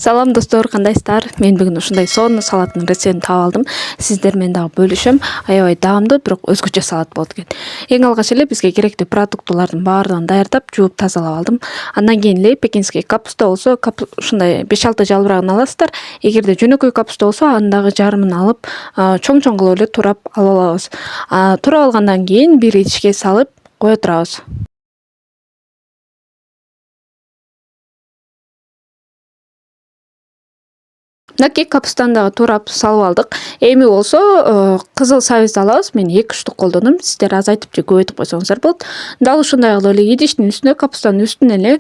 Салам достор, кандайсыздар? Мен бүгүн ушундай сонун салаттын рецептин таап алдым. Сиздер менен дагы бөлүшөм. Аябай даамдуу, бирок өзгөчө салат болот экен. Эң алгач эле бизге керектүү продуктылардын баардыгын даярдап, жууп тазалап алдым. Андан кийин эле пекинский капуста болсо, ушундай 5-6 жалбырагын аласыздар. Эгерде жөнөкөй капуста болсо, анын дагы жарымын алып, чоң кылып эле турап алып алабыз. Турап алгандан кийин бир идишке салып кое турабыз. Мынакей капустаны дагы турап салып алдык. Эми болсо кызыл сабизди алабыз. Мен 2 штук колдондум. Сиздер азайтып же көбөйтүп койсоңуздар болот. Дал ушундай кылып эле идиштин үстүнө, капустанын үстүнө эле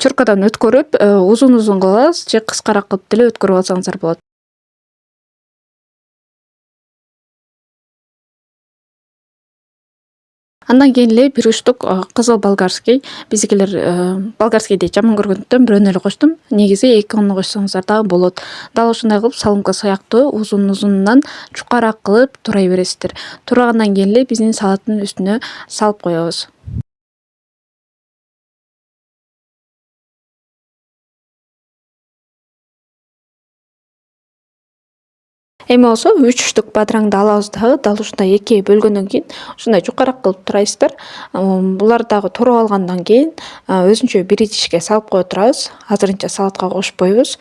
чуркадан өткөрүп, узун кылып алабыз же кыскараак кылып деле өткөрүп алсаңыздар болот. Андан кийин эле 1 штук кызыл болгарский. Биздикилер болгарскийди жаман көргөндүктөн бирөөнү эле коштум. Негизи 2 койсоңуздар дагы болот. Дал ушундай кылып салымка сыяктуу узунунан чукараак кылып турай бересиздер. Турагандан кийин эле биздин салаттын үстүнө салып коебуз. Эми болсо 3 штук бадыраңды алабыз дагы дал ушундай экиге бөлгөндөн кийин ушундай жукараак кылып турайсыздар. Булар дагы туруп алгандан кийин өзүнчө бир идишке салып кое турабыз. Азырынча салатка кошпойбуз.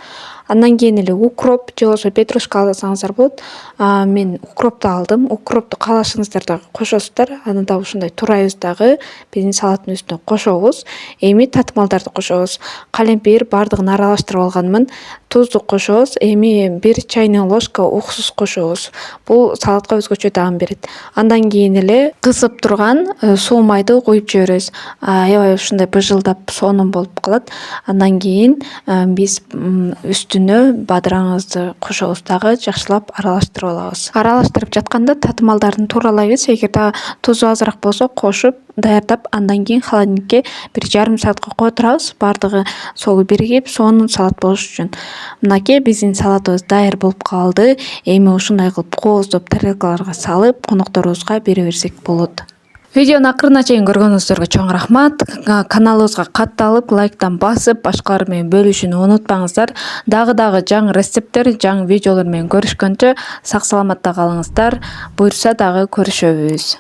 Андан кийин эле укроп же болбосо петрушка алсаңыздар болот. Мен укропту алдым. Укропту каалашыңыздар дагы кошосуздар. Аны дагы ушундай турайбыз дагы биздин салаттын үстүнө кошобуз. Эми татымалдарды кошобуз. Калемпир баардыгын аралаштырып алганмын. Тузду кошобуз. Эми 1 чайный ложка уксус кошобуз. Бул салатка өзгөчө даам берет. Андан кийин эле кызып турган суу майды куюп жиберебиз. Аябай ушундай быжылдап сонун болуп калат. Андан кийин биз үстүнө бадыраңыбызды кошобуз дагы жакшылап аралаштырып алабыз. Аралаштырып жатканда татымалдарын тууралайбыз. Эгерде тузу азыраак болсо кошуп даярдап, андан кийин холодильникке 1,5 саатка кое турабыз. Баардыгы согу биригип, сонун салат болуш үчүн. Мынакей биздин салатыбыз даяр болуп калды. Эми ушундай кылып кооздоп тарелкаларга салып, конокторубузга бере берсек болот. Видеону акырына чейин көргөнүңүздөргө чоң рахмат. Каналыбызга катталып, лайктан басып, башкалар менен бөлүшүүнү унутпаңыздар. Дагы жаңы рецепттер, жаңы видеолор менен көрүшкөнчө сак саламатта калыңыздар. Буюрса дагы көрүшөбүз.